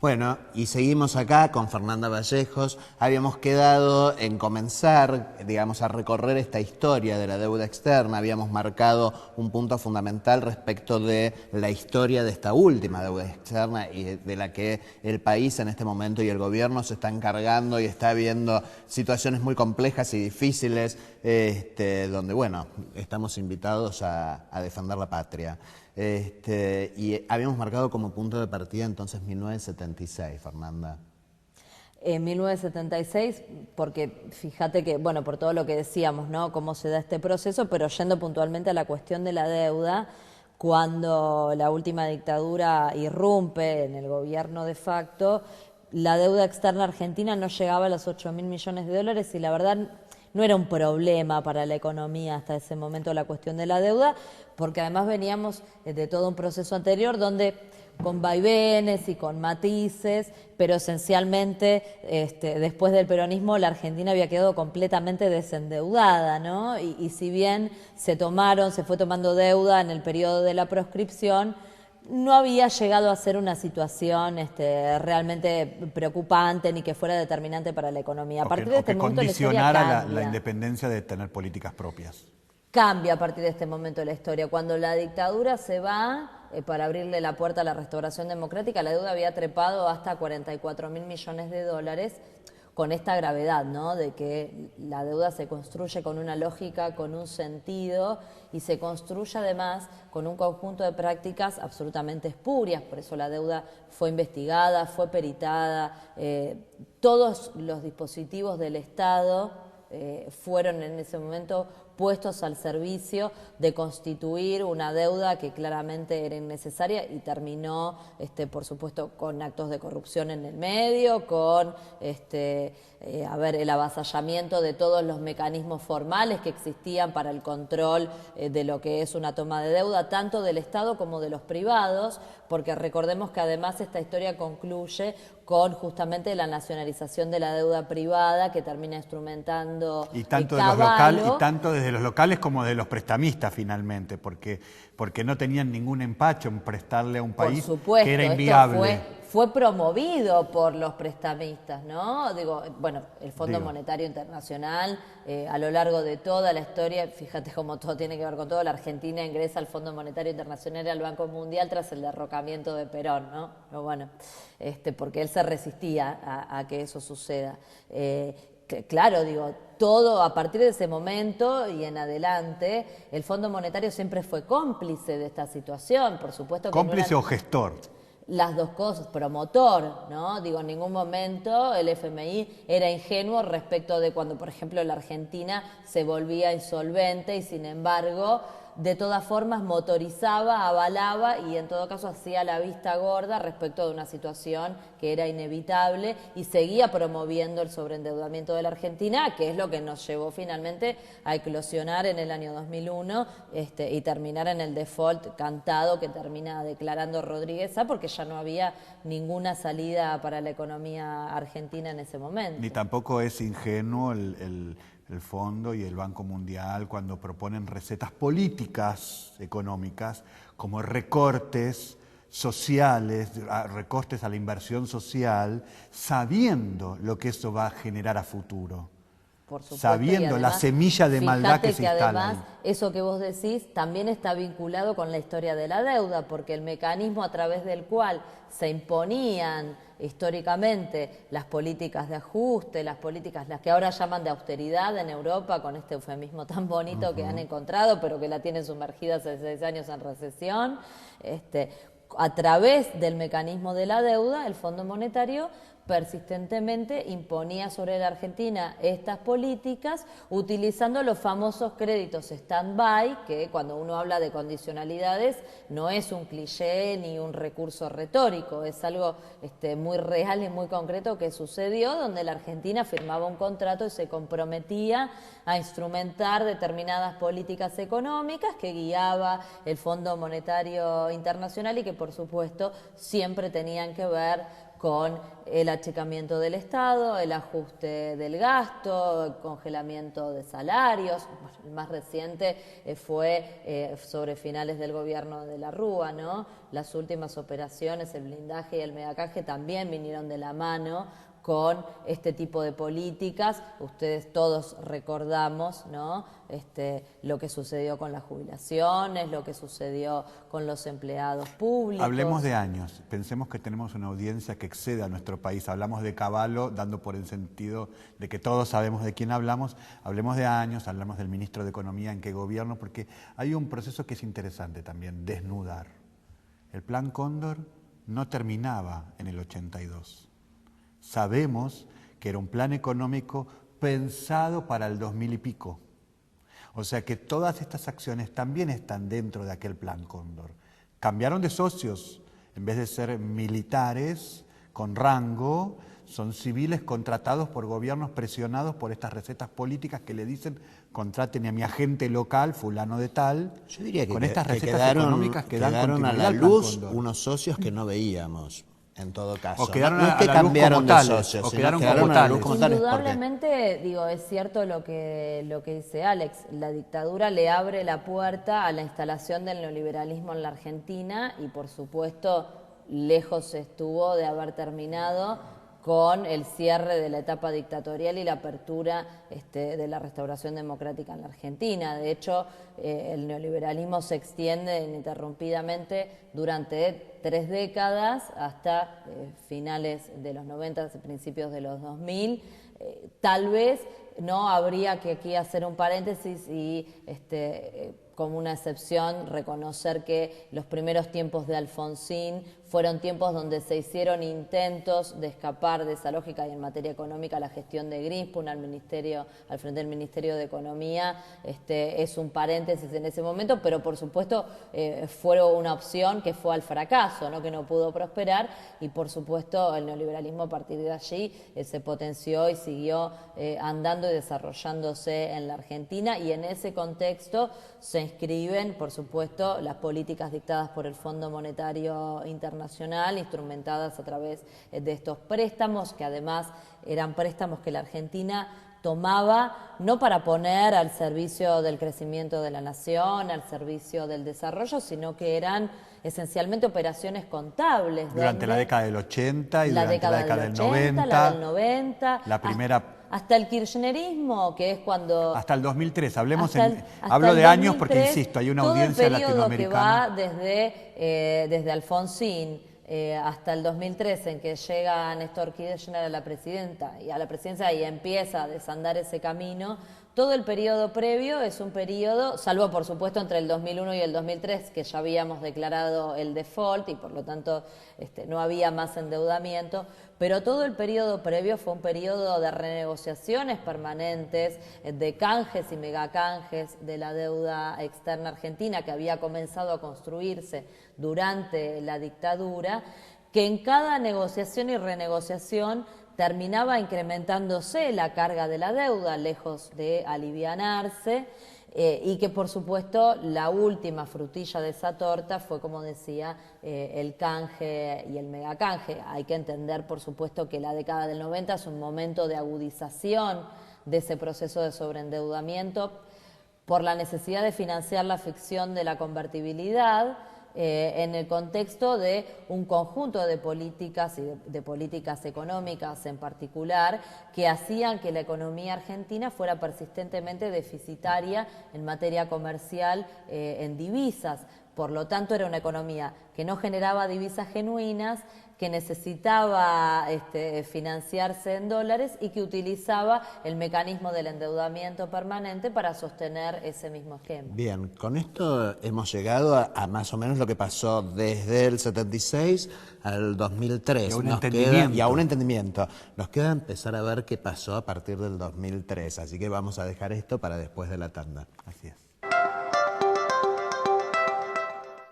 Bueno, y seguimos acá con Fernanda Vallejos. Habíamos quedado en comenzar, digamos, a recorrer esta historia de la deuda externa. Habíamos marcado un punto fundamental respecto de la historia de esta última deuda externa y de la que el país en este momento y el gobierno se está encargando y está viendo situaciones muy complejas y difíciles, donde, bueno, estamos invitados a defender la patria. Y habíamos marcado como punto de partida entonces 1976, Fernanda. En 1976, porque fíjate que, bueno, por todo lo que decíamos, ¿no? Cómo se da este proceso, pero yendo puntualmente a la cuestión de la deuda, cuando la última dictadura irrumpe en el gobierno de facto, la deuda externa argentina no llegaba a los 8.000 millones de dólares y la verdad no era un problema para la economía hasta ese momento la cuestión de la deuda, porque además veníamos de todo un proceso anterior donde con vaivenes y con matices, pero esencialmente después del peronismo la Argentina había quedado completamente desendeudada, ¿no? Y si bien se fue tomando deuda en el periodo de la proscripción, no había llegado a ser una situación realmente preocupante ni que fuera determinante para la economía. A partir de este momento la historia condicionara cambia. la independencia de tener políticas propias. Cambia a partir de este momento la historia. Cuando la dictadura se va, para abrirle la puerta a la restauración democrática, la deuda había trepado hasta 44.000 millones de dólares, con esta gravedad, ¿no? De que la deuda se construye con una lógica, con un sentido, y se construye además con un conjunto de prácticas absolutamente espurias. Por eso la deuda fue investigada, fue peritada, todos los dispositivos del Estado fueron en ese momento puestos al servicio de constituir una deuda que claramente era innecesaria y terminó, por supuesto, con actos de corrupción en el medio, con el avasallamiento de todos los mecanismos formales que existían para el control de lo que es una toma de deuda, tanto del Estado como de los privados, porque recordemos que además esta historia concluye con justamente la nacionalización de la deuda privada que termina instrumentando Y tanto, desde los locales como de los prestamistas finalmente, porque no tenían ningún empacho en prestarle a un país que era inviable. Esto fue promovido por los prestamistas, ¿no? El Fondo Monetario Internacional, a lo largo de toda la historia, fíjate cómo todo tiene que ver con todo, la Argentina ingresa al Fondo Monetario Internacional y al Banco Mundial tras el derrocamiento de Perón, ¿no? Pero bueno, porque él se resistía a que eso suceda. Claro, todo a partir de ese momento y en adelante, el Fondo Monetario siempre fue cómplice de esta situación, por supuesto que ¿Cómplice o gestor? Las dos cosas, promotor, ¿no? En ningún momento el FMI era ingenuo respecto de cuando, por ejemplo, la Argentina se volvía insolvente y, sin embargo, de todas formas motorizaba, avalaba y en todo caso hacía la vista gorda respecto de una situación que era inevitable y seguía promoviendo el sobreendeudamiento de la Argentina, que es lo que nos llevó finalmente a eclosionar en el año 2001 y terminar en el default cantado que termina declarando Rodríguez Sá, porque ya no había ninguna salida para la economía argentina en ese momento. Ni tampoco es ingenuo el Fondo y el Banco Mundial cuando proponen recetas políticas económicas como recortes sociales, recortes a la inversión social, sabiendo lo que eso va a generar a futuro. Por supuesto, sabiendo además, la semilla de maldad que se instala. Además, eso que vos decís también está vinculado con la historia de la deuda, porque el mecanismo a través del cual se imponían históricamente las políticas de ajuste, las que ahora llaman de austeridad en Europa, con este eufemismo tan bonito que han encontrado, pero que la tienen sumergida hace 6 años en recesión, a través del mecanismo de la deuda, el Fondo Monetario persistentemente imponía sobre la Argentina estas políticas utilizando los famosos créditos stand-by, que cuando uno habla de condicionalidades no es un cliché ni un recurso retórico, es algo muy real y muy concreto que sucedió, donde la Argentina firmaba un contrato y se comprometía a instrumentar determinadas políticas económicas que guiaba el Fondo Monetario Internacional y que por supuesto siempre tenían que ver con el achicamiento del Estado, el ajuste del gasto, el congelamiento de salarios. Bueno, el más reciente fue sobre finales del gobierno de la Rúa, ¿no? Las últimas operaciones, el blindaje y el megacanje también vinieron de la mano con este tipo de políticas. Ustedes todos recordamos, ¿no? Lo que sucedió con las jubilaciones, lo que sucedió con los empleados públicos. Hablemos de años, pensemos que tenemos una audiencia que excede a nuestro país. Hablamos de Cavallo, dando por el sentido de que todos sabemos de quién hablamos. Hablemos de años, hablamos del ministro de Economía, en qué gobierno, porque hay un proceso que es interesante también, desnudar. El Plan Cóndor no terminaba en el 82. Sabemos que era un plan económico pensado para el 2000 y pico. O sea que todas estas acciones también están dentro de aquel Plan Cóndor. Cambiaron de socios, en vez de ser militares con rango, son civiles contratados por gobiernos presionados por estas recetas políticas que le dicen contraten a mi agente local, fulano de tal. Yo diría que con estas recetas quedaron, económicas que dan quedaron a continuidad la al Plan luz Cóndor. unos socios que no veíamos. En todo caso, O quedaron no es a que la luz cambiaron como de tales, socios, o sino quedaron quedaron como a la luz tales. como tales. ¿Por qué? Indudablemente, digo, es cierto lo que dice Alex, la dictadura le abre la puerta a la instalación del neoliberalismo en la Argentina y por supuesto lejos estuvo de haber terminado con el cierre de la etapa dictatorial y la apertura de la restauración democrática en la Argentina. De hecho, el neoliberalismo se extiende ininterrumpidamente durante 3 décadas hasta finales de los 90, principios de los 2000. Tal vez no habría que aquí hacer un paréntesis y como una excepción reconocer que los primeros tiempos de Alfonsín fueron tiempos donde se hicieron intentos de escapar de esa lógica y en materia económica la gestión de Grispun al frente del Ministerio de Economía es un paréntesis en ese momento, pero por supuesto fue una opción que fue al fracaso, ¿no? Que no pudo prosperar y por supuesto el neoliberalismo a partir de allí se potenció y siguió andando y desarrollándose en la Argentina y en ese contexto se inscriben por supuesto las políticas dictadas por el Fondo Monetario Internacional, instrumentadas a través de estos préstamos, que además eran préstamos que la Argentina tomaba no para poner al servicio del crecimiento de la nación, al servicio del desarrollo, sino que eran esencialmente operaciones contables. Durante la década del 80 y durante la década del 90. La del 90. La primera... Hasta el kirchnerismo, que es cuando... Hasta el 2003, hablo de 2003, años porque, insisto, hay una audiencia latinoamericana. Que va desde Alfonsín hasta el 2003, en que llega Néstor Kirchner a la presidencia y empieza a desandar ese camino. Todo el periodo previo es un periodo, salvo por supuesto entre el 2001 y el 2003, que ya habíamos declarado el default y por lo tanto no había más endeudamiento, pero todo el periodo previo fue un periodo de renegociaciones permanentes, de canjes y megacanjes de la deuda externa argentina que había comenzado a construirse durante la dictadura, que en cada negociación y renegociación terminaba incrementándose la carga de la deuda, lejos de alivianarse, y que por supuesto la última frutilla de esa torta fue, como decía, el canje y el megacanje. Hay que entender, por supuesto, que la década del 90 es un momento de agudización de ese proceso de sobreendeudamiento por la necesidad de financiar la ficción de la convertibilidad, en el contexto de un conjunto de políticas y de políticas económicas en particular que hacían que la economía argentina fuera persistentemente deficitaria en materia comercial en divisas. Por lo tanto, era una economía que no generaba divisas genuinas, que necesitaba financiarse en dólares y que utilizaba el mecanismo del endeudamiento permanente para sostener ese mismo esquema. Bien, con esto hemos llegado a más o menos lo que pasó desde el 76 al 2003. Y a un entendimiento. Nos queda empezar a ver qué pasó a partir del 2003, así que vamos a dejar esto para después de la tanda. Así es.